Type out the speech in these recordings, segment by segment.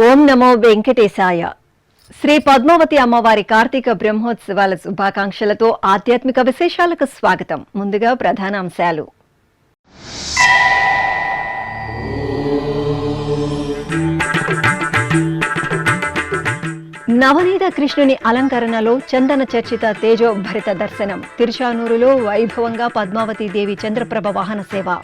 ఓం నమో వెంకటేశాయ. శ్రీ పద్మావతి అమ్మవారి కార్తీక బ్రహ్మోత్సవాల శుభాకాంక్షలతో ఆధ్యాత్మిక విశేషాలకు స్వాగతం. ముందుగా ప్రధాన అంశాలు. నవనీత కృష్ణుని అలంకరణలో చందన చర్చిత తేజోభరిత దర్శనం. తిరుచానూరులో వైభవంగా పద్మావతి దేవి చంద్రప్రభ వాహన సేవ.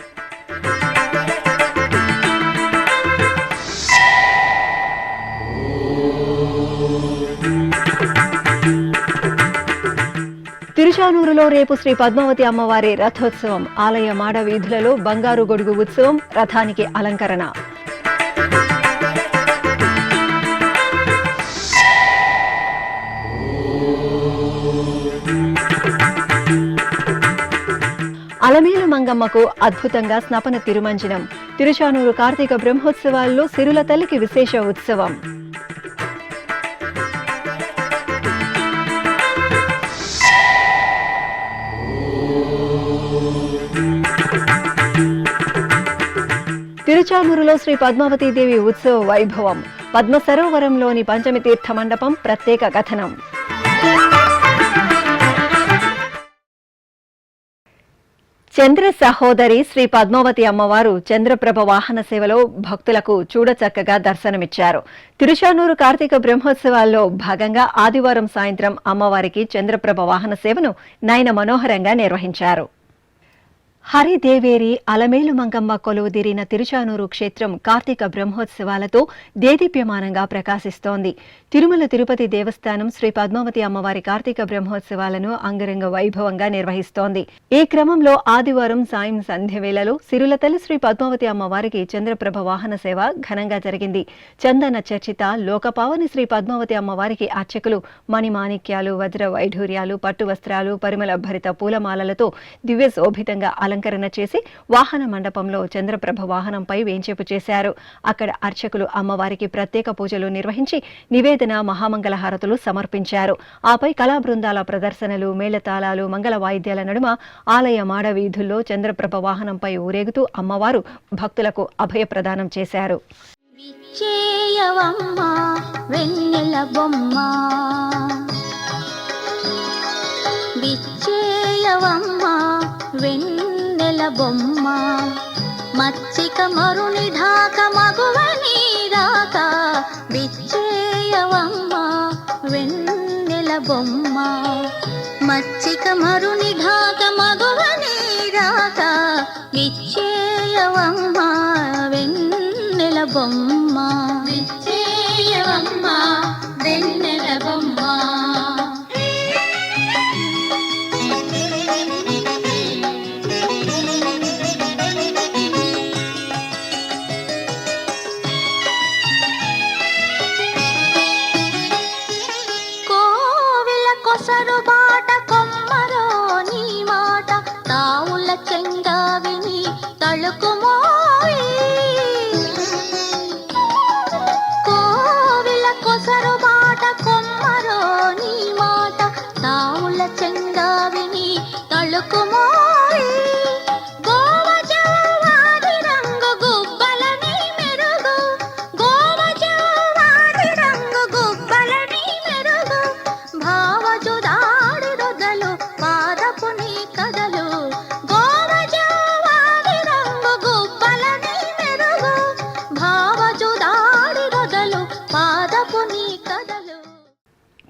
తిరుచానూరులో రేపు శ్రీ పద్మావతి అమ్మవారి రథోత్సవం. ఆలయ మాడ వీధులలో బంగారు గొడుగు ఉత్సవం, రథానికి అలంకరణ. అలమేలు మంగమ్మకు అద్భుతంగా స్నపన తిరుమంజనం. తిరుచానూరు కార్తీక బ్రహ్మోత్సవాల్లో సిరుల తల్లికి విశేష ఉత్సవం. తిరుచానూరులో శ్రీ పద్మావతి దేవి ఉత్సవ వైభవం. పద్మ సరోవరంలోని పంచమి తీర్థ మండపం ప్రత్యేక కథనం. చంద్ర సహోదరి శ్రీ పద్మావతి అమ్మవారు చంద్రప్రభ వాహన సేవలో భక్తులకు చూడచక్కగా దర్శనమిచ్చారు. తిరుచానూరు కార్తీక బ్రహ్మోత్సవాల్లో భాగంగా ఆదివారం సాయంత్రం అమ్మవారికి చంద్రప్రభ వాహన సేవను నయన మనోహరంగా నిర్వహించారు. హరిదేవేరి అలమేలు మంగమ్మ కొలువుదీరిన తిరుచానూరు క్షేత్రం కార్తీక బ్రహ్మోత్సవాలతో దేదీప్యమానంగా ప్రకాశిస్తోంది. తిరుమల తిరుపతి దేవస్థానం శ్రీ పద్మావతి అమ్మవారి కార్తీక బ్రహ్మోత్సవాలను అంగరంగ వైభవంగా నిర్వహిస్తోంది. ఈ క్రమంలో ఆదివారం సాయం సంధ్య వేళలో సిరులతల్లి శ్రీ పద్మావతి అమ్మవారికి చంద్రప్రభ వాహన సేవ ఘనంగా జరిగింది. చందన చర్చిత లోకపావని శ్రీ పద్మావతి అమ్మవారికి అర్చకులు మణిమాణిక్యాలు, వజ్ర వైఢూర్యాలు, పట్టు వస్త్రాలు, పరిమళ భరిత పూలమాలలతో దివ్య శోభితంగా అలంకరణ చేసి వాహన మండపంలో చంద్రప్రభ వాహనంపై వేంచేపు చేశారు. అక్కడ అర్చకులు అమ్మవారికి ప్రత్యేక పూజలు నిర్వహించి నివేదన, మహామంగళ హారతులు సమర్పించారు. ఆపై కళా బృందాల ప్రదర్శనలు, మేళతాళాలు, మంగళ వాయిద్యాల నడుమ ఆలయ మాడ వీధుల్లో చంద్రప్రభ వాహనంపై ఊరేగుతూ అమ్మవారు భక్తులకు అభయ ప్రదానం చేశారు. బొమ్మ మచ్చిక మరుని ఢాక మగువని రాక విచ్చేయవమ్మ వెన్నెల బొమ్మ మచ్చిక మరుని ఢాక మగువని రాక విచ్చేయవమ్మ వెన్నెల బొమ్మ విచ్చేయవమ్మ వెన్నెల బొమ్మ.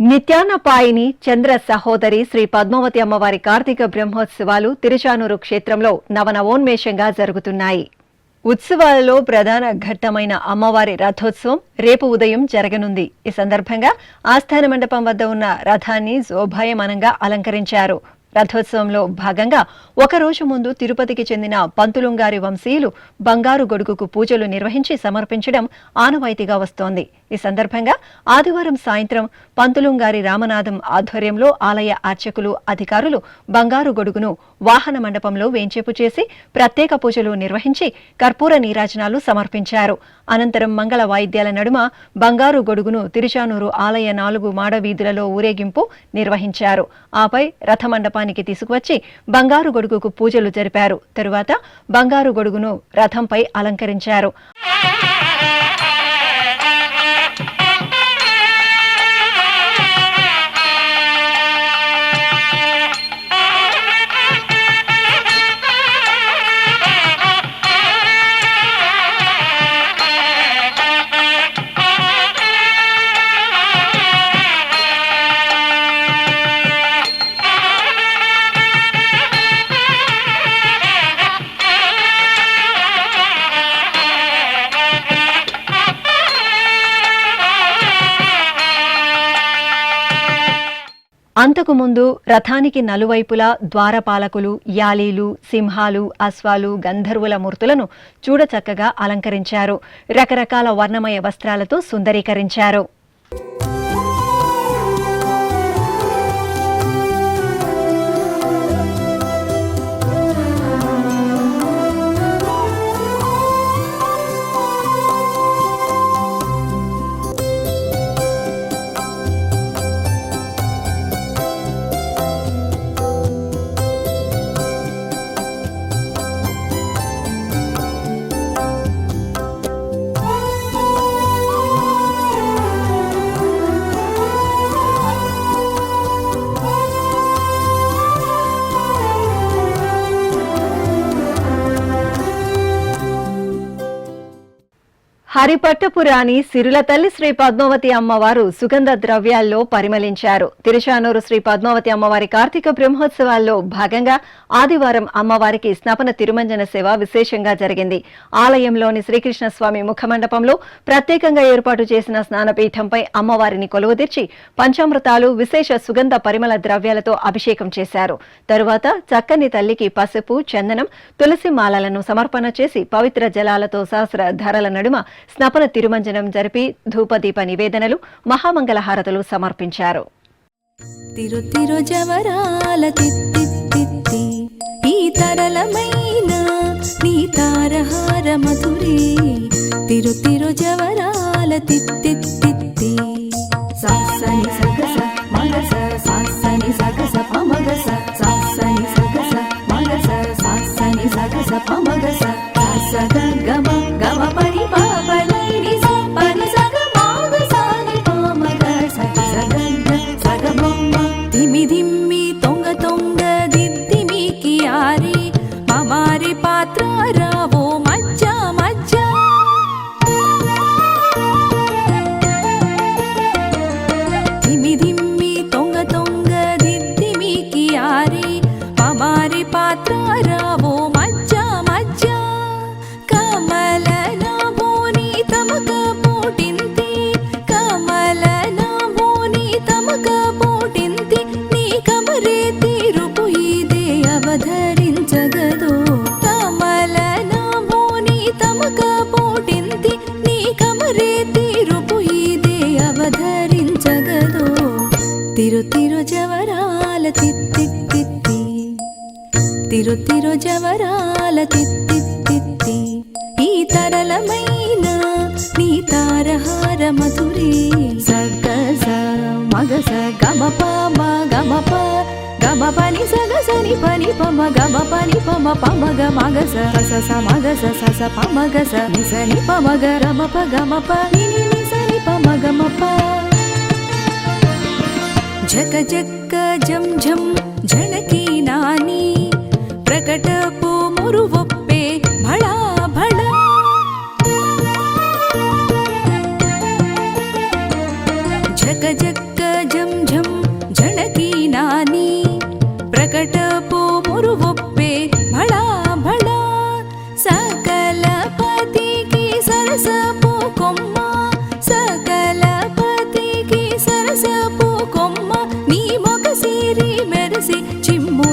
నిత్యానపాయిని చంద్ర సహోదరి శ్రీ పద్మావతి అమ్మవారి కార్తీక బ్రహ్మోత్సవాలు తిరుచానూరు క్షేత్రంలో నవనవోన్మేషంగా జరుగుతున్నాయి. ఉత్సవాలలో ప్రధాన ఘట్టమైన అమ్మవారి రథోత్సవం రేపు ఉదయం జరగనుంది. ఈ సందర్భంగా ఆస్థాన మండపం వద్ద ఉన్న రథాన్ని శోభాయమానంగా అలంకరించారు. రథోత్సవంలో భాగంగా ఒకరోజు ముందు తిరుపతికి చెందిన పంతులుంగారి వంశీయులు బంగారు గొడుగుకు పూజలు నిర్వహించి సమర్పించడం ఆనవాయితీగా వస్తోంది. ఈ సందర్భంగా ఆదివారం సాయంత్రం పంతులుంగారి రామనాథం ఆధ్వర్యంలో ఆలయ అర్చకులు, అధికారులు బంగారు గొడుగును వాహన మండపంలో వేంచేపు చేసి ప్రత్యేక పూజలు నిర్వహించి కర్పూర నీరాజనాలు సమర్పించారు. అనంతరం మంగళ వాయిద్యాల నడుమ బంగారు గొడుగును తిరుచానూరు ఆలయ 4 మాడ వీధులలో ఊరేగింపు నిర్వహించారు. ఆపై రథమండపానికి తీసుకువచ్చి బంగారు గొడుగుకు పూజలు జరిపారు. తరువాత బంగారు గొడుగును రథంపై అలంకరించారు. అంతకుముందు రథానికి నలువైపులా ద్వారపాలకులు, యాలీలు, సింహాలు, అశ్వాలు, గంధర్వుల మూర్తులను చూడచక్కగా అలంకరించారు. రకరకాల వర్ణమయ వస్త్రాలతో సుందరీకరించారు. హరిపట్టపురాణి సిరుల తల్లి శ్రీ పద్మావతి అమ్మవారు సుగంధ ద్రవ్యాల్లో పరిమళించారు. తిరుచానూరు శ్రీ పద్మావతి అమ్మవారి కార్తీక బ్రహ్మోత్సవాల్లో భాగంగా ఆదివారం అమ్మవారికి స్నపన తిరుమంజన సేవ విశేషంగా జరిగింది. ఆలయంలోని శ్రీకృష్ణస్వామి ముఖమండపంలో ప్రత్యేకంగా ఏర్పాటు చేసిన స్నానపీఠంపై అమ్మవారిని కొలువుదీర్చి పంచామృతాలు, విశేష సుగంధ పరిమళ ద్రవ్యాలతో అభిషేకం చేశారు. తరువాత చక్కని తల్లికి పసుపు, చందనం, తులసి మాలలను సమర్పణ చేసి పవిత్ర జలాలతో సహస్ర ధరల నడుమ స్నపన తిరుమంజనం జరిపి ధూపదీప నివేదనలు, మహామంగళహారతులు సమర్పించారు. తిరు తిరు జవరాల తిత్తి ఈ తరలమైన నీ తారహార మధురే తిరు తిరు జవరాల తిత్తి సాసని సగస మగస సాసని సగస పమగస సాసని సగస మగస సాసని సగస పమగస సగ గమ గమ పని పాపలై నిస పని సగ మాగ సాని పామగ సగ సగ సగ బొమ్మ ధిమి ధిమ్మి తొంగ తొంగ దిద్దిమికి ఆరి మమారి పాత్ర రావో మజ్జ మజ్జ ధిమి ధిమ్మి తొంగ తొంగ దిద్దిమికి ఆరి మమారి పాత్ర రావో మజ్జ మజ్జ కమల నాభోని తమక పోటింతి కమల నాభోని తమక పోటింతి నీ కమరే తీరుపు ఇదే అవధరించగదో కమల నాభోని తమక పోటింతి నీ కమరే తీరుపు ఇదే అవధరించగదో తిరు తిరు జవరాల తిత్తి తిరు తిరు జవరాల తిత్తి ఈ తరలమైన నీ తారహార మధురే సగస మగస గమ పమ గమ పని సగసని పని పమ గమ పని పమ పమగ మగస సస మగస సస పమగస నిసని పమగ గమ ప నిని నిసని పమగ మప జక జక్క జం జం జనకి నాని ప్రకటపు మురువొప్పే భళా భళా జక జక్క జం జం జనకి నాని ప్రకటపు మురువొప్పే భళా భళా సకల పతికి సరసపు కొమ్మ సకల పతికి సరసపు కొమ్మ నీ మొగ సిరి మెరసి చిమ్ము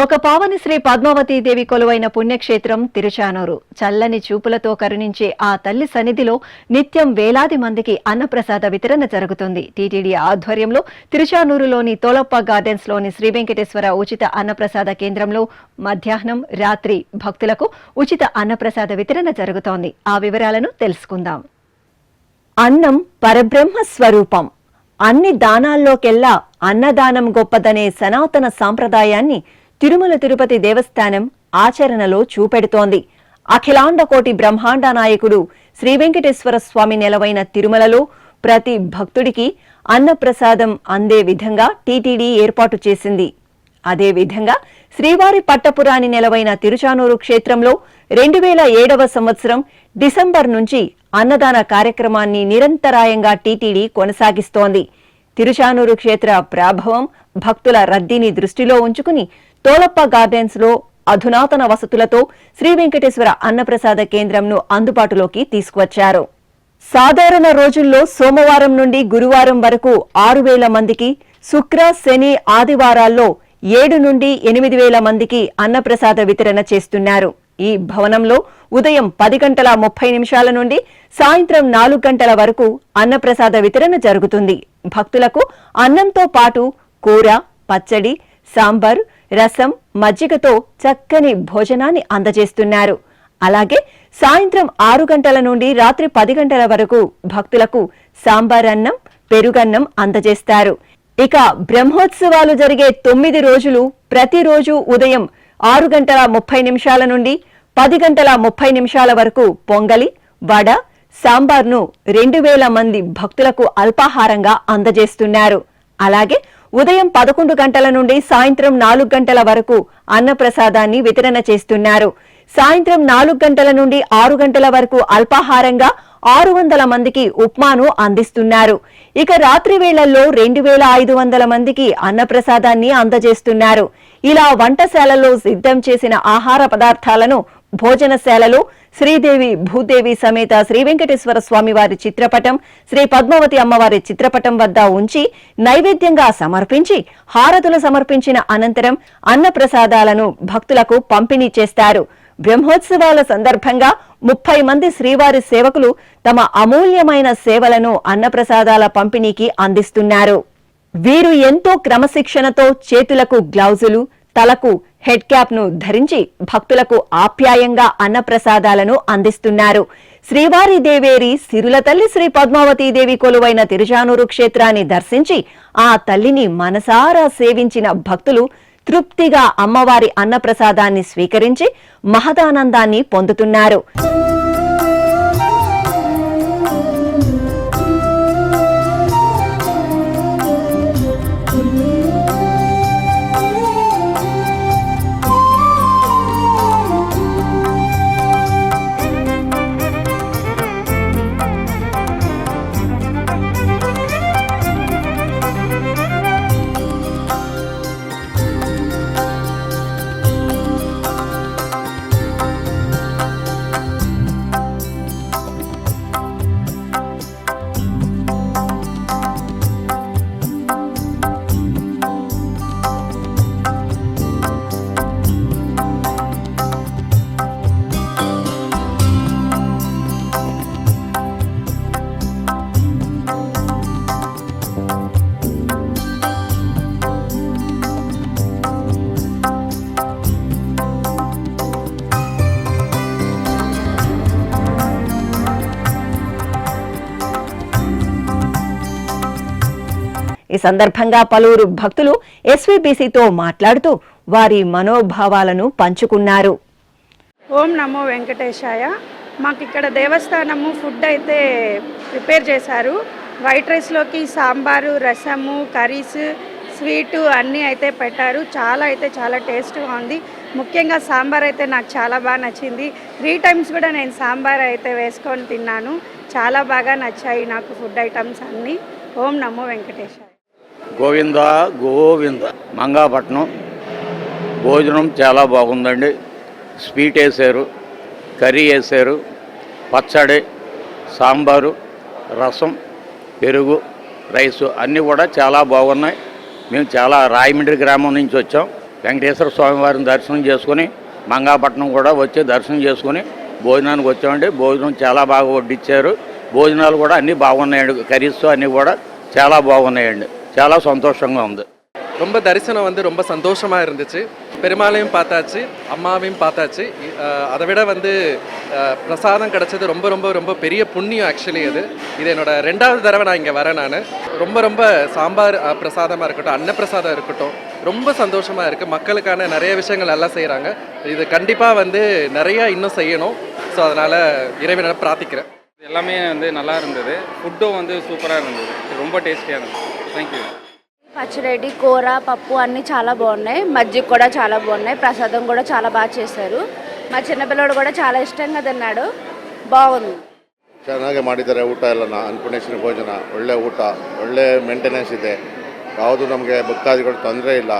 ఒక పావని శ్రీ పద్మావతీదేవి కొలువైన పుణ్యక్షేత్రం తిరుచానూరు. చల్లని చూపులతో కరుణించే ఆ తల్లి సన్నిధిలో నిత్యం వేలాది మందికి అన్నప్రసాద వితరణ జరుగుతుంది. టీటీడీ ఆధ్వర్యంలో తిరుచానూరులోని తోలప్ప గార్డెన్స్ లోని శ్రీ వెంకటేశ్వర ఉచిత అన్నప్రసాద కేంద్రంలో మధ్యాహ్నం, రాత్రి భక్తులకు ఉచిత అన్నప్రసాద వితరణ జరుగుతోంది. ఆ వివరాలను తెలుసుకుందాం. అన్నం పరబ్రహ్మ స్వరూపం. అన్ని దానాల్లోకెల్లా అన్నదానం గొప్పదనే సనాతన సాంప్రదాయాన్ని తిరుమల తిరుపతి దేవస్థానం ఆచరణలో చూపెడుతోంది. అఖిలాండ కోటి బ్రహ్మాండ నాయకుడు శ్రీ వెంకటేశ్వర స్వామి నెలవైన తిరుమలలో ప్రతి భక్తుడికి అన్నప్రసాదం అందే విధంగా టీటీడీ ఏర్పాటు చేసింది. అదేవిధంగా శ్రీవారి పట్టపురాణి నెలవైన తిరుచానూరు క్షేత్రంలో 2007వ సంవత్సరం డిసెంబర్ నుంచి అన్నదాన కార్యక్రమాన్ని నిరంతరాయంగా టీటీడీ కొనసాగిస్తోంది. తిరుచానూరు క్షేత్ర ప్రాభవం, భక్తుల రద్దీని దృష్టిలో ఉంచుకుని తోలప్ప గార్డెన్స్ లో అధునాతన వసతులతో శ్రీ వెంకటేశ్వర అన్నప్రసాద కేంద్రంను అందుబాటులోకి తీసుకువచ్చారు. సాధారణ రోజుల్లో సోమవారం నుండి గురువారం వరకు 6,000 మందికి, శుక్ర, శని, ఆదివారాల్లో 7 నుండి 8,000 మందికి అన్నప్రసాద వితరణ చేస్తున్నారు. ఈ భవనంలో ఉదయం 10:30 నుండి సాయంత్రం 4 వరకు అన్నప్రసాద వితరణ జరుగుతుంది. భక్తులకు అన్నంతో పాటు కూర, పచ్చడి, సాంబార్, రసం, మజ్జిగతో చక్కని భోజనాన్ని అందజేస్తున్నారు. అలాగే సాయంత్రం 6 నుండి రాత్రి 10 వరకు భక్తులకు సాంబార్ అన్నం, పెరుగన్నం అందజేస్తారు. ఇక బ్రహ్మోత్సవాలు జరిగే 9 రోజులు ప్రతిరోజు ఉదయం 6:30 నుండి 10:30 వరకు పొంగలి, వడ, సాంబార్ను 2,000 మంది భక్తులకు అల్పాహారంగా అందజేస్తున్నారు. అలాగే ఉదయం 11 నుండి సాయంత్రం 4 వరకు అన్నప్రసాదాన్ని వితరణ చేస్తున్నారు. సాయంత్రం 4 నుండి 6 వరకు అల్పాహారంగా 600 మందికి ఉప్మాను అందిస్తున్నారు. ఇక రాత్రి వేళల్లో 2,500 మందికి అన్నప్రసాదాన్ని అందజేస్తున్నారు. ఇలా వంటశాలలో సిద్ధం చేసిన ఆహార పదార్థాలను భోజనశాలలో శ్రీదేవి భూదేవి సమేత శ్రీ వెంకటేశ్వర స్వామివారి చిత్రపటం, శ్రీ పద్మావతి అమ్మవారి చిత్రపటం వద్ద ఉంచి నైవేద్యంగా సమర్పించి హారతులు సమర్పించిన అనంతరం అన్నప్రసాదాలను భక్తులకు పంపిణీ చేస్తారు. బ్రహ్మోత్సవాల సందర్భంగా 30 మంది శ్రీవారి సేవకులు తమ అమూల్యమైన సేవలను అన్నప్రసాదాల పంపిణీకి అందిస్తున్నారు. వీరు ఎంతో క్రమశిక్షణతో చేతులకు గ్లౌజులు, తలకు హెడ్ క్యాప్ ను ధరించి భక్తులకు ఆప్యాయంగా అన్నప్రసాదాలను అందిస్తున్నారు. శ్రీవారి దేవేరి సిరుల తల్లి శ్రీ పద్మావతీదేవి కొలువైన తిరుచానూరు క్షేత్రాన్ని దర్శించి ఆ తల్లిని మనసారా సేవించిన భక్తులు తృప్తిగా అమ్మవారి అన్నప్రసాదాన్ని స్వీకరించి మహదానందాన్ని పొందుతున్నారు. ఈ సందర్భంగా పలువురు భక్తులు ఎస్వీబీసీతో మాట్లాడుతూ వారి మనోభావాలను పంచుకున్నారు. ఓం నమో వెంకటేశాయ. మాకు ఇక్కడ దేవస్థానము ఫుడ్ అయితే ప్రిపేర్ చేశారు. వైట్ రైస్లోకి సాంబారు, రసము, కర్రీస్, స్వీటు అన్నీ అయితే పెట్టారు. చాలా టేస్ట్గా ఉంది. ముఖ్యంగా సాంబార్ అయితే నాకు చాలా బాగా నచ్చింది. 3 times కూడా నేను సాంబార్ అయితే వేసుకొని తిన్నాను. చాలా బాగా నచ్చాయి నాకు ఫుడ్ ఐటమ్స్ అన్నీ. ఓం నమో వెంకటేశాయ. గోవింద గోవింద. మంగాపట్నం భోజనం చాలా బాగుందండి. స్వీట్ వేసారు, కర్రీ వేసారు, పచ్చడి, సాంబారు, రసం, పెరుగు, రైసు అన్నీ కూడా చాలా బాగున్నాయి. మేము చాలా రాయమండ్రి గ్రామం నుంచి వచ్చాం. వెంకటేశ్వర స్వామి వారిని దర్శనం చేసుకుని మంగాపట్నం కూడా వచ్చి దర్శనం చేసుకుని భోజనానికి వచ్చామండి. భోజనం చాలా బాగా వడ్డిచ్చారు. భోజనాలు కూడా అన్నీ బాగున్నాయండి. కర్రీస్ అన్నీ కూడా చాలా బాగున్నాయండి. చాలా సంతోషంగా ఉంది. ரொம்ப தரிசனம் வந்து ரொம்ப சந்தோஷமாக இருந்துச்சு. பெருமாளையும் பார்த்தாச்சு, அம்மாவையும் பார்த்தாச்சு. அதை விட வந்து பிரசாதம் கிடச்சது ரொம்ப ரொம்ப ரொம்ப பெரிய புண்ணியம் ஆக்சுவலி. இது என்னோட 2வது தடவை நான் இங்கே வரேன். நான் ரொம்ப ரொம்ப சாம்பார் பிரசாதமாக இருக்கட்டும், அன்னப்பிரசாதம் இருக்கட்டும், ரொம்ப சந்தோஷமாக இருக்குது. மக்களுக்கான நிறைய விஷயங்கள் நல்லா செய்கிறாங்க. இது கண்டிப்பாக வந்து நிறையா இன்னும் செய்யணும். ஸோ அதனால் இறைவனை பிரார்த்திக்கிறேன். எல்லாமே வந்து நல்லா இருந்தது. ஃபுட்டும் வந்து சூப்பராக இருந்தது. ரொம்ப டேஸ்டியாக இருந்தது. தேங்க்யூ. పచ్చిరెడ్డి కూర పప్పు అన్నీ చాలా బాగున్నాయి. మజ్జిగ కూడా చాలా బాగున్నాయి. ప్రసాదం కూడా చాలా బాగా చేశారు. మా చిన్నపిల్లడు కూడా చాలా ఇష్టంగా తిన్నాడు. బాగుంది. ಚೆನ್ನಾಗಿ ಮಾಡಿದ್ದಾರೆ. ಊಟ ಎಲ್ಲ ಅನ್ಪೂರ್ಣೇಶ್ವರಿ ಭೋಜನ ಒಳ್ಳೆ ಊಟ, ಒಳ್ಳೆ ಮೇಂಟೆನೆನ್ಸ್ ಇದೆ. ಯಾವುದು ನಮಗೆ ಭಕ್ತಾದಿಗಳು ತೊಂದರೆ ಇಲ್ಲ.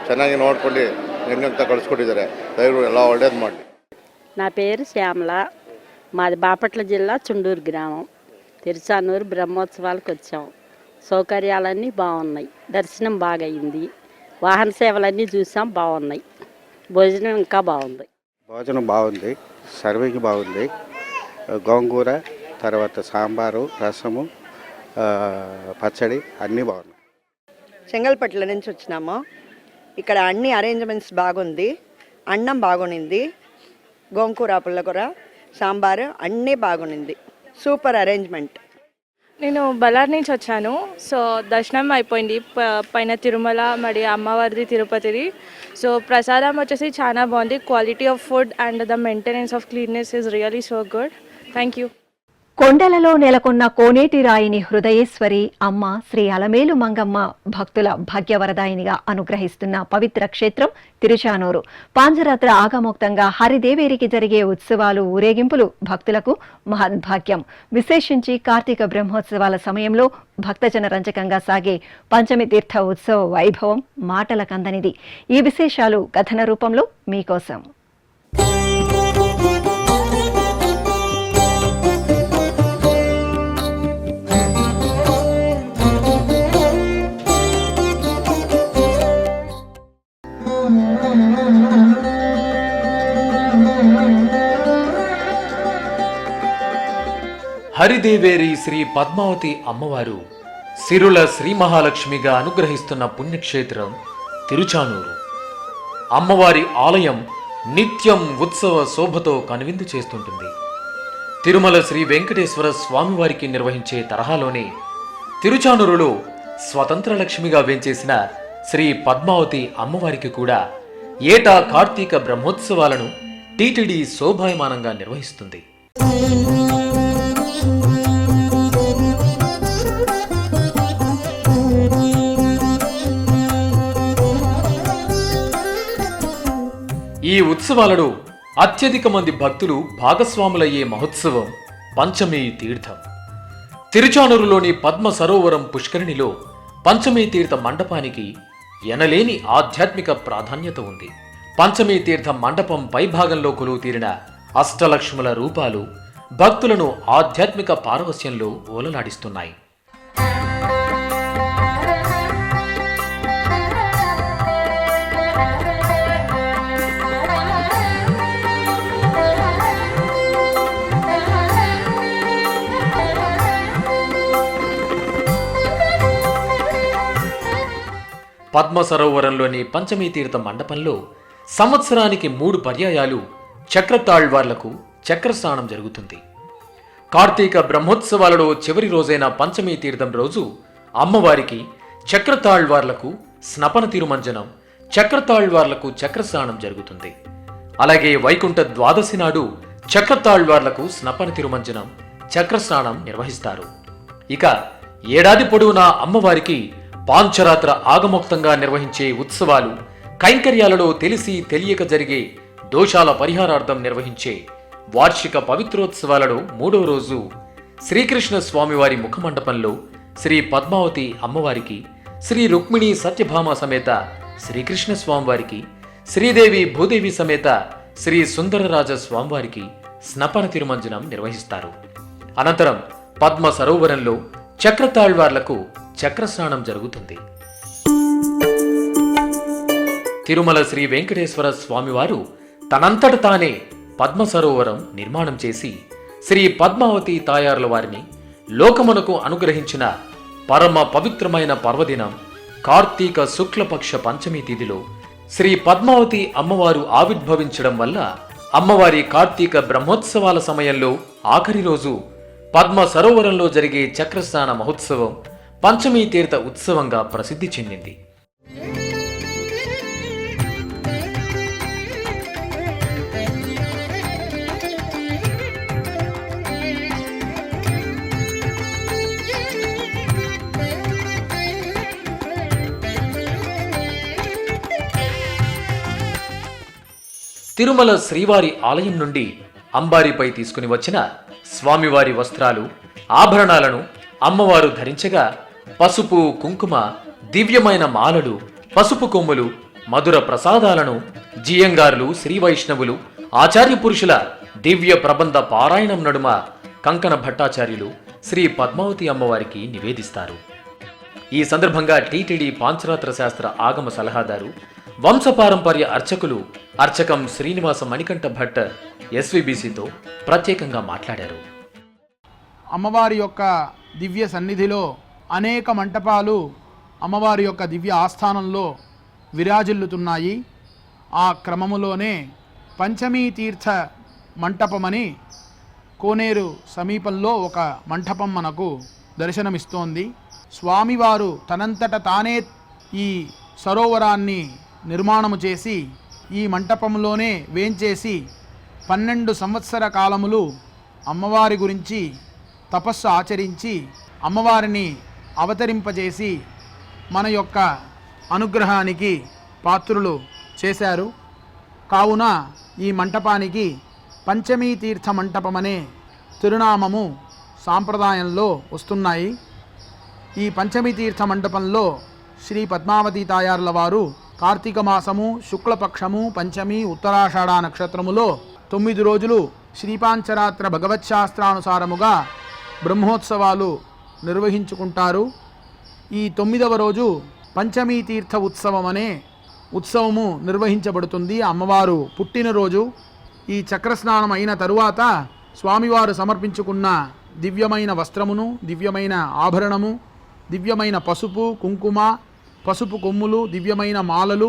ಚೆನ್ನಾಗಿ ನೋಡ್ಕೊಂಡು ಹೆಂಗಂತ ಕಳಿಸ್ಕೊಟ್ಟಿದ್ದಾರೆ. ದಯವಿಟ್ಟು ಎಲ್ಲ ಒಳ್ಳೇದು ಮಾಡಲಿ. నా పేరు శ్యామల. మాది బాపట్ల జిల్లా చుండూరు గ్రామం. తిరుచానూరు బ్రహ్మోత్సవాలకు వచ్చాం. సౌకర్యాలన్నీ బాగున్నాయి. దర్శనం బాగా అయింది. వాహన సేవలన్నీ చూసాం, బాగున్నాయి. భోజనం ఇంకా బాగుంది. భోజనం బాగుంది. సర్వింగ్ బాగుంది. గోంగూర, తర్వాత సాంబారు, రసము, పచ్చడి అన్నీ బాగున్నాయి. చెంగల్పట్ల నుంచి వచ్చినాము. ఇక్కడ అన్ని అరేంజ్మెంట్స్ బాగుంది. అన్నం బాగునింది. గోంగూర, పుల్లకూర, సాంబారు అన్నీ బాగునింది. Super arrangement. నేను బళ్ళారి నుంచి వచ్చాను. సో దర్శనం అయిపోయింది. పైన తిరుమల మరి అమ్మవారిది తిరుపతిది. సో ప్రసాదం వచ్చేసి చాలా బాగుంది. Quality of food and the maintenance of cleanness is really so good. Thank you. కొండలలో నెలకొన్న కోనేటి రాయిని హృదయేశ్వరి అమ్మ శ్రీ అలమేలు మంగమ్మ భక్తుల భాగ్యవరదాయినిగా అనుగ్రహిస్తున్న పవిత్ర క్షేత్రం తిరుచానూరు. పాంజరాత్ర ఆగమోక్తంగా హరిదేవేరికి జరిగే ఉత్సవాలు, ఊరేగింపులు భక్తులకు మహద్భాగ్యం. విశేషించి కార్తీక బ్రహ్మోత్సవాల సమయంలో భక్తజన రంజకంగా సాగే పంచమి తీర్థ ఉత్సవ వైభవం మాటల కందనిది. ఈ విశేషాలు కథన రూపంలో మీకోసం. హరిదేవేరి శ్రీ పద్మావతి అమ్మవారు సిరుల శ్రీ మహాలక్ష్మిగా అనుగ్రహిస్తున్న పుణ్యక్షేత్రం తిరుచానూరు. అమ్మవారి ఆలయం నిత్యం ఉత్సవ శోభతో కనువిందు చేస్తుంటుంది. తిరుమల శ్రీ వెంకటేశ్వర స్వామివారికి నిర్వహించే తరహాలోనే తిరుచానూరులో స్వతంత్ర లక్ష్మిగా వేంచేసిన శ్రీ పద్మావతి అమ్మవారికి కూడా ఏటా కార్తీక బ్రహ్మోత్సవాలను టీటీడీ శోభాయమానంగా నిర్వహిస్తుంది. ఈ ఉత్సవాలలో అత్యధిక మంది భక్తులు భాగస్వాములయ్యే మహోత్సవం పంచమీ తీర్థం. తిరుచానూరులోని పద్మ సరోవరం పుష్కరిణిలో పంచమీ తీర్థ మండపానికి ఎనలేని ఆధ్యాత్మిక ప్రాధాన్యత ఉంది. పంచమీ తీర్థ మండపం పైభాగంలో కొలువు తీరిన అష్టలక్ష్ముల రూపాలు భక్తులను ఆధ్యాత్మిక పారవస్యంలో ఓలలాడిస్తున్నాయి. పద్మ సరోవరంలోని పంచమీ తీర్థ మండపంలో సంవత్సరానికి 3 పర్యాయాలు చక్రతాళ్వార్లకు చక్రస్నానం జరుగుతుంది. కార్తీక బ్రహ్మోత్సవాలలో చివరి రోజైన పంచమీ తీర్థం రోజు అమ్మవారికి చక్రతాళ్వార్లకు స్నపన తిరుమంజనం, చక్రతాళ్వార్లకు చక్రస్నానం జరుగుతుంది. అలాగే వైకుంఠ ద్వాదశి నాడు చక్రతాళ్వార్లకు స్నపన తిరుమంజనం, చక్రస్నానం నిర్వహిస్తారు. ఇక ఏడాది పొడవునా అమ్మవారికి పాంచరాత్ర ఆగమోక్తంగా నిర్వహించే ఉత్సవాలు, కైంకర్యాలలో తెలిసి తెలియక జరిగే దోషాల పరిహారార్థం నిర్వహించే వార్షిక పవిత్రోత్సవాలలో 3వ రోజు శ్రీకృష్ణ స్వామివారి ముఖమండపంలో శ్రీ పద్మావతి అమ్మవారికి, శ్రీ రుక్మిణి సత్యభామ సమేత శ్రీకృష్ణ స్వామివారికి, శ్రీదేవి భూదేవి సమేత శ్రీ సుందరరాజ స్వామివారికి స్నపన తిరుమంజనం నిర్వహిస్తారు. అనంతరం పద్మ సరోవరంలో చక్రతాళ్వార్లకు చక్రస్నానం జరుగుతుంది. తిరుమల శ్రీ వెంకటేశ్వర స్వామివారు తనంతట తానే పద్మ సరోవరం నిర్మాణం చేసి శ్రీ పద్మావతి తాయారుల వారిని లోకమునకు అనుగ్రహించిన పరమ పవిత్రమైన పర్వదినం కార్తీక శుక్లపక్ష పంచమి తిథిలో శ్రీ పద్మావతి అమ్మవారు ఆవిర్భవించడం వల్ల అమ్మవారి కార్తీక బ్రహ్మోత్సవాల సమయంలో ఆఖరి రోజు పద్మ సరోవరంలో జరిగే చక్రస్నాన మహోత్సవం పంచమీ తీర్థ ఉత్సవంగా ప్రసిద్ధి చెందింది. తిరుమల శ్రీవారి ఆలయం నుండి అంబారీపై తీసుకుని వచ్చిన స్వామివారి వస్త్రాలు, ఆభరణాలను అమ్మవారు ధరించగా పసుపు, కుంకుమ, దివ్యమైన మాలలు, పసుపు కొమ్ములు, మధుర ప్రసాదాలను జియంగారులు, శ్రీ వైష్ణవులు, ఆచార్య పురుషుల దివ్య ప్రబంధ పారాయణం నడుమ కంకణ భట్టాచార్యులు శ్రీ పద్మావతి అమ్మవారికి నివేదిస్తారు. ఈ సందర్భంగా టీటీడీ పాంచరాత్ర శాస్త్ర ఆగమ సలహాదారు, వంశపారంపర్య అర్చకులు అర్చకం శ్రీనివాస మణికంఠ భట్ ఎస్వీబీసీతో ప్రత్యేకంగా మాట్లాడారు. అమ్మవారి యొక్క దివ్య సన్నిధిలో అనేక మంటపాలు అమ్మవారి యొక్క దివ్య ఆస్థానంలో విరాజిల్లుతున్నాయి. ఆ క్రమములోనే పంచమీ తీర్థ మంటపమని కోనేరు సమీపంలో ఒక మంటపం మనకు దర్శనమిస్తోంది. స్వామివారు తనంతట తానే ఈ సరోవరాన్ని నిర్మాణము చేసి ఈ మంటపంలోనే వేంచేసి 12 సంవత్సర కాలములు అమ్మవారి గురించి తపస్సు ఆచరించి అమ్మవారిని అవతరింపజేసి మన యొక్క అనుగ్రహానికి పాత్రులు చేశారు. కావున ఈ మంటపానికి పంచమీ తీర్థ మంటపమనే తిరునామము సాంప్రదాయంలో వస్తున్నాయి. ఈ పంచమీ తీర్థ మంటపంలో శ్రీ పద్మావతి తాయార్ల వారు కార్తీక మాసము శుక్లపక్షము పంచమి ఉత్తరాషాఢ నక్షత్రములో 9 రోజులు శ్రీపాంచరాత్ర భగవత్శాస్త్రానుసారముగా బ్రహ్మోత్సవాలు నిర్వహించుకుంటారు. ఈ 9వ రోజు పంచమీ తీర్థ ఉత్సవం అనే ఉత్సవము నిర్వహించబడుతుంది. అమ్మవారు పుట్టినరోజు. ఈ చక్రస్నానం అయిన తరువాత స్వామివారు సమర్పించుకున్న దివ్యమైన వస్త్రమును, దివ్యమైన ఆభరణము, దివ్యమైన పసుపు, కుంకుమ, పసుపు కొమ్ములు, దివ్యమైన మాలలు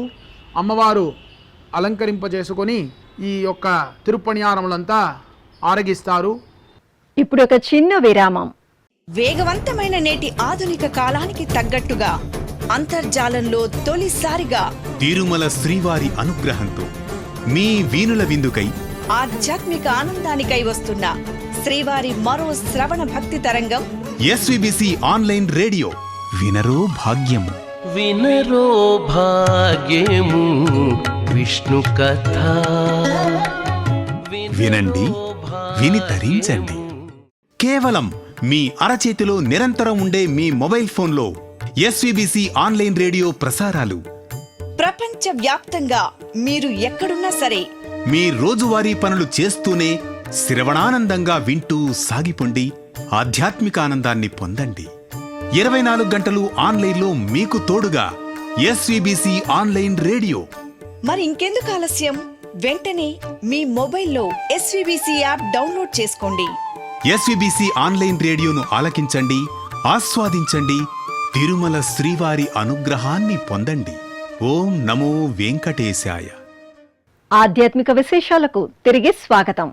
అమ్మవారు అలంకరింపజేసుకొని ఈ యొక్క తిరుప్పణియారములంతా ఆరగిస్తారు. ఇప్పుడు ఒక చిన్న విరామం. వేగవంతమైన నేటి ఆధునిక కాలానికి తగ్గట్టుగా అంతర్జాలంలో తొలిసారిగా తిరుమల శ్రీవారి అనుగ్రహంతో మీ వీణుల విందుకై ఆధ్యాత్మిక ఆనందానికై వస్తున్న శ్రీవారి మరో శ్రవణ భక్తి తరంగం ఎస్వీబీసీ ఆన్లైన్ రేడియో. వినరో భాగ్యము, వినరో భాగ్యము విష్ణు కథ. వినండి, విని తరించండి. కేవలం మీ అరచేతిలో నిరంతరం ఉండే మీ మొబైల్ ఫోన్లో ఎస్వీబీసీ ఆన్లైన్ రేడియో ప్రసారాలు ప్రపంచ వ్యాప్తంగా మీరు ఎక్కడున్నా సరే మీ రోజువారీ పనులు చేస్తూనే శ్రవణానందంగా వింటూ సాగిపోండి. ఆధ్యాత్మిక ఆనందాన్ని పొందండి. 24 గంటలు ఆన్లైన్లో మీకు తోడుగా ఎస్వీబీసీ ఆన్లైన్ రేడియో. మరి ఇంకెందుకు ఆలస్యం? వెంటనే మీ మొబైల్లో ఎస్వీబీసీ యాప్ డౌన్లోడ్ చేసుకోండి. ఎస్వీబీసీ ఆన్లైన్ రేడియోను ఆలకించండి, ఆస్వాదించండి. తిరుమల శ్రీవారి అనుగ్రహాన్ని పొందండి. ఓం నమో వెంకటేశాయ. ఆధ్యాత్మిక విశేషాలకు తిరిగి స్వాగతం.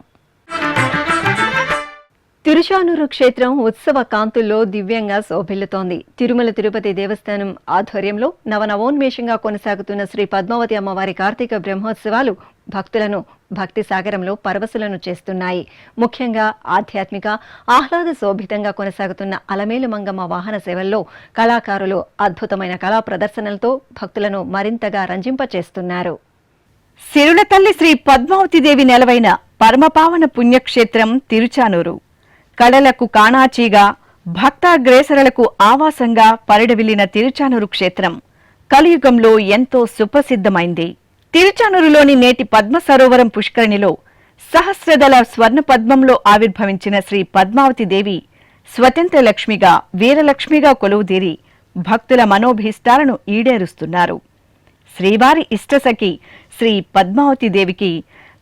తిరుచానూరు క్షేత్రం ఉత్సవ కాంతుల్లో దివ్యంగా శోభిల్లుతోంది. తిరుమల తిరుపతి దేవస్థానం ఆధ్వర్యంలో నవనవోన్మేషంగా కొనసాగుతున్న శ్రీ పద్మావతి అమ్మవారి కార్తీక బ్రహ్మోత్సవాలు భక్తులను భక్తి సాగరంలో పరవశులను చేస్తున్నాయి. ముఖ్యంగా ఆధ్యాత్మిక ఆహ్లాద శోభితంగా కొనసాగుతున్న అలమేలు మంగమ్మ వాహన సేవల్లో కళాకారులు అద్భుతమైన కళా ప్రదర్శనలతో భక్తులను మరింతగా రంజింపచేస్తున్నారు. సిరుల తల్లి శ్రీ పద్మావతిదేవి నెలవైన పరమపావన పుణ్యక్షేత్రం తిరుచానూరు. కళలకు కాణాచీగా భక్తాగ్రేసరులకు ఆవాసంగా పరిడవిల్లిన తిరుచానూరు క్షేత్రం కలియుగంలో ఎంతో సుప్రసిద్ధమైంది. తిరుచానూరులోని నేటి పద్మ సరోవరం పుష్కరిణిలో సహస్రదళ స్వర్ణ పద్మంలో ఆవిర్భవించిన శ్రీ పద్మావతి దేవి స్వతంత్ర లక్ష్మిగా వీరలక్ష్మిగా కొలువుదీరి భక్తుల మనోభీష్టాలను ఈడేరుస్తున్నారు. శ్రీవారి ఇష్టసఖి శ్రీ పద్మావతి దేవికి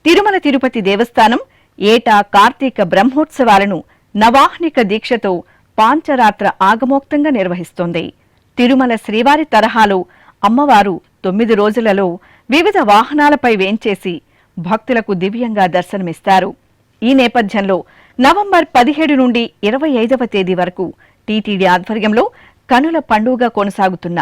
తిరుమల తిరుపతి దేవస్థానం ఏటా కార్తీక బ్రహ్మోత్సవాలను నవాహ్నిక దీక్షతో పాంచరాత్ర ఆగమోక్తంగా నిర్వహిస్తోంది. తిరుమల శ్రీవారి తరహాలో అమ్మవారు 9 రోజులలో వివిధ వాహనాలపై వేంచేసి భక్తులకు దివ్యంగా దర్శనమిస్తారు. ఈ నేపథ్యంలో నవంబర్ 17 నుండి 25వ తేదీ వరకు టీటీడీ ఆధ్వర్యంలో కనుల పండుగ కొనసాగుతున్న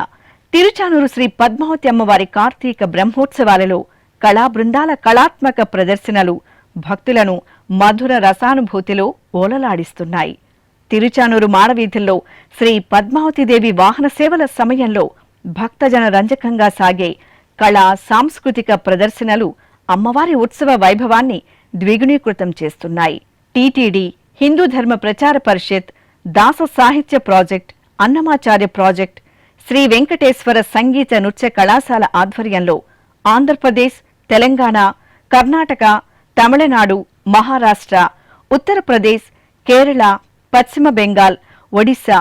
తిరుచానూరు శ్రీ పద్మావతి అమ్మవారి కార్తీక బ్రహ్మోత్సవాలలో కళా బృందాల కళాత్మక ప్రదర్శనలు భక్తులను మధుర రసానుభూతిలో ఓలలాడిస్తున్నాయి. తిరుచానూరు మాడవీధుల్లో శ్రీ పద్మావతిదేవి వాహన సేవల సమయంలో భక్తజన రంజకంగా సాగే కళా సాంస్కృతిక ప్రదర్శనలు అమ్మవారి ఉత్సవ వైభవాన్ని ద్విగుణీకృతం చేస్తున్నాయి. టీటీడీ, హిందూ ధర్మ ప్రచార పరిషత్, దాస సాహిత్య ప్రాజెక్ట్, అన్నమాచార్య ప్రాజెక్ట్, శ్రీ వెంకటేశ్వర సంగీత నృత్య కళాశాల ఆధ్వర్యంలో ఆంధ్రప్రదేశ్, తెలంగాణ, కర్ణాటక, తమిళనాడు, మహారాష్ట్ర, ఉత్తరప్రదేశ్, కేరళ, పశ్చిమ బెంగాల్, ఒడిశా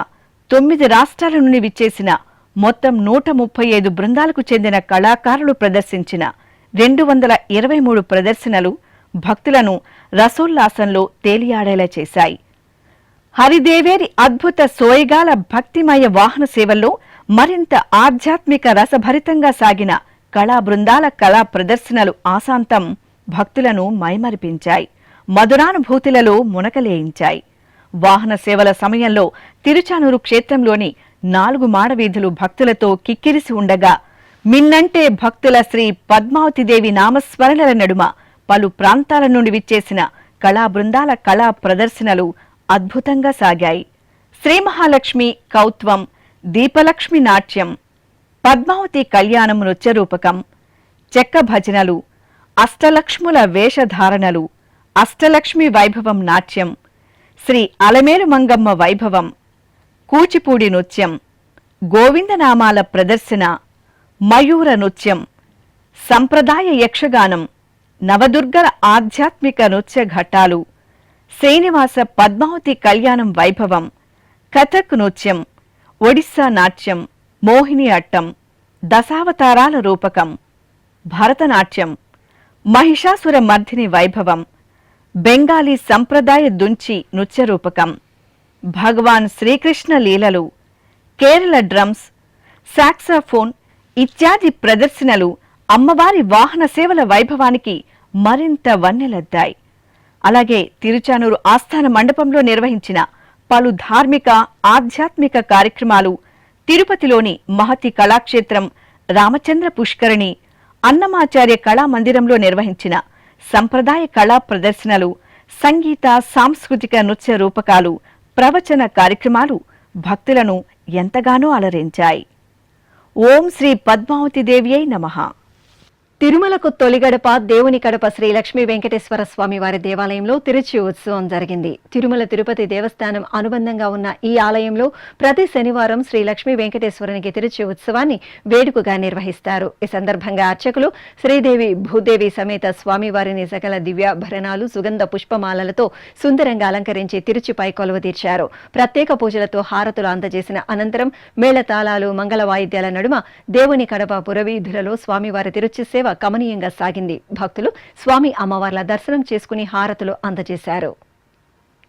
9 రాష్ట్రాల నుండి విచ్చేసిన మొత్తం 135 బృందాలకు చెందిన కళాకారులు ప్రదర్శించిన 223 ప్రదర్శనలు భక్తులను రసోల్లాసంలో తేలియాడేలా చేశాయి. హరిదేవేరి అద్భుత సోయగాల భక్తిమయ వాహన సేవల్లో మరింత ఆధ్యాత్మిక రసభరితంగా సాగిన కళా బృందాల కళా ప్రదర్శనలు ఆశాంతం భక్తులను మైమరిపించాయి, మధురానుభూతులలో మునకలేయించాయి. వాహన సేవల సమయంలో తిరుచానూరు క్షేత్రంలోని 4 మాడవీధులు భక్తులతో కిక్కిరిసి ఉండగా మిన్నంటే భక్తుల శ్రీ పద్మావతిదేవి నామస్మరణల నడుమ పలు ప్రాంతాల నుండి విచ్చేసిన కళా బృందాల కళా ప్రదర్శనలు అద్భుతంగా సాగాయి. శ్రీ మహాలక్ష్మి కౌత్వం, దీపలక్ష్మి నాట్యం, పద్మావతి కళ్యాణం నృత్యరూపకం, చెక్క భజనలు, అష్టలక్ష్ముల వేషధారణలు, అష్టలక్ష్మి వైభవం నాట్యం, శ్రీ అలమేలు మంగమ్మ వైభవం, కూచిపూడి నృత్యం, గోవిందనామాల ప్రదర్శన, మయూర నృత్యం, సంప్రదాయ యక్షగానం, నవదుర్గల ఆధ్యాత్మిక నృత్య ఘట్టాలు, శ్రీనివాస పద్మావతి కళ్యాణం వైభవం, కథక్ నృత్యం, ఒడిస్సా నాట్యం, మోహిని అట్టం, దశావతారాల రూపకం, భరతనాట్యం, మహిషాసుర మర్దిని వైభవం, బెంగాలీ సంప్రదాయ దుంచి నృత్యరూపకం, భగవాన్ శ్రీకృష్ణ లీలలు, కేరళ డ్రమ్స్, సాక్సాఫోన్ ఇత్యాది ప్రదర్శనలు అమ్మవారి వాహన సేవల వైభవానికి మరింత వన్నెలద్దాయి. అలాగే తిరుచానూరు ఆస్థాన మండపంలో నిర్వహించిన పలు ధార్మిక ఆధ్యాత్మిక కార్యక్రమాలు, తిరుపతిలోని మహతి కళాక్షేత్రం రామచంద్ర పుష్కరిణి, అన్నమాచార్య కళామందిరంలో నిర్వహించిన సంప్రదాయ కళా ప్రదర్శనలు, సంగీత సాంస్కృతిక నృత్య రూపకాలు, ప్రవచన కార్యక్రమాలు భక్తులను ఎంతగానో అలరించాయి. ఓం శ్రీ పద్మావతి దేవ్యై నమః. తిరుమలకు తొలిగడప దేవుని కడప శ్రీ లక్ష్మీ వెంకటేశ్వర స్వామి వారి దేవాలయంలో తిరుచి ఉత్సవం జరిగింది. తిరుమల తిరుపతి దేవస్థానం అనుబంధంగా ఉన్న ఈ ఆలయంలో ప్రతి శనివారం శ్రీ లక్ష్మీ వెంకటేశ్వరునికి తిరుచి ఉత్సవాన్ని వేడుకగా నిర్వహిస్తారు. ఈ సందర్భంగా అర్చకులు శ్రీదేవి భూదేవి సమేత స్వామివారిని సకల దివ్యాభరణాలు, సుగంధ పుష్పమాలలతో సుందరంగా అలంకరించి తిరుచిపై కొలువు తీర్చారు. ప్రత్యేక పూజలతో హారతులు అందజేసిన అనంతరం మేళతాళాలు, మంగళ వాయిద్యాల నడుమ దేవుని కడప పురవీధులలో స్వామివారి తిరుచి సేవ కమనీయంగా సాగింది. భక్తులు స్వామి అమ్మవార్ల దర్శనం చేసుకుని హారతులు అందజేశారు.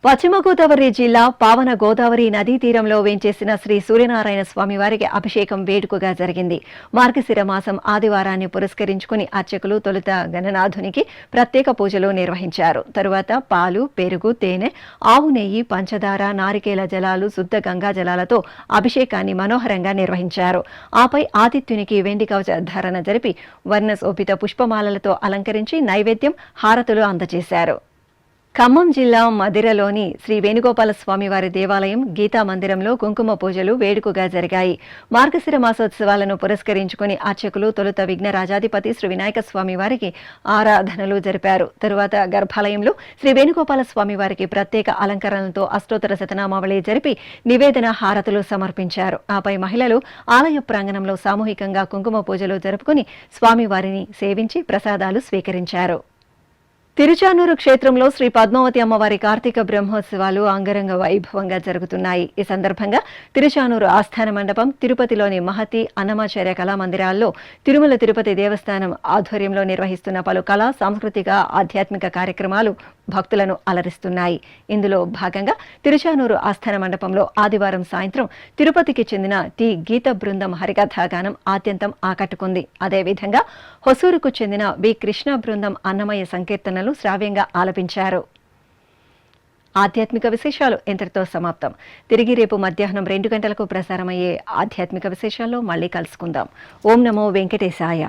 పశ్చిమ గోదావరి జిల్లా పావన గోదావరి నదీ తీరంలో వేంచేసిన శ్రీ సూర్యనారాయణ స్వామి వారికి అభిషేకం వేడుకగా జరిగింది. మార్గశిర మాసం ఆదివారాన్ని పురస్కరించుకుని అర్చకులు తొలుత గణనాథునికి ప్రత్యేక పూజలు నిర్వహించారు. తరువాత పాలు, పెరుగు, తేనె, ఆవు నెయ్యి, పంచదార, నారికేల జలాలు, శుద్ధ గంగా జలాలతో అభిషేకాన్ని మనోహరంగా నిర్వహించారు. ఆపై ఆదిత్యునికి వెండి కవచ ధారణ జరిపి వర్ణశోభిత పుష్పమాలలతో అలంకరించి నైవేద్యం, హారతులు అందజేశారు. ఖమ్మం జిల్లా మదిరలోని శ్రీ వేణుగోపాల స్వామి వారి దేవాలయం గీతా మందిరంలో కుంకుమ పూజలు వేడుకగా జరిగాయి. మార్గశిర మాసోత్సవాలను పురస్కరించుకుని అర్చకులు తొలుత విఘ్నరాజాధిపతి శ్రీ వినాయక స్వామి వారికి ఆరాధనలు జరిపారు. తరువాత గర్భాలయంలో శ్రీ వేణుగోపాల స్వామి వారికి ప్రత్యేక అలంకరణలతో అష్టోత్తర శతనామావళి జరిపి నివేదన, హారతులు సమర్పించారు. ఆపై మహిళలు ఆలయ ప్రాంగణంలో సామూహికంగా కుంకుమ పూజలు జరుపుకుని స్వామివారిని సేవించి ప్రసాదాలు స్వీకరించారు. తిరుచానూరు క్షేత్రంలో శ్రీ పద్మావతి అమ్మవారి కార్తీక బ్రహ్మోత్సవాలు అంగరంగ వైభవంగా జరుగుతున్నాయి. ఈ సందర్భంగా తిరుచానూరు ఆస్థాన మండపం, తిరుపతిలోని మహతి, అన్నమాచార్య కళామందిరాల్లో తిరుమల తిరుపతి దేవస్థానం ఆధ్వర్యంలో నిర్వహిస్తున్న పలు కళా, సాంస్కృతిక, ఆధ్యాత్మిక కార్యక్రమాలు భక్తులను అలరిస్తున్నాయి. ఇందులో భాగంగా తిరుచానూరు ఆస్థాన మండపంలో ఆదివారం సాయంత్రం తిరుపతికి చెందిన టి గీత బృందం హరికథాగానం ఆద్యంతం ఆకట్టుకుంది. అదేవిధంగా హొసూరుకు చెందిన వి కృష్ణ బృందం అన్నమయ్య సంకీర్తనలు శ్రావ్యంగా ఆలపించారు. ఆధ్యాత్మిక విశేషాలు ఇంతటితో సమాప్తం. తిరిగి రేపు మధ్యాహ్నం 2 గంటలకు ప్రసారమయ్యే ఆధ్యాత్మిక విశేషాల్లో మళ్ళీ కలుసుకుందాం. ఓం నమో వెంకటేశాయ.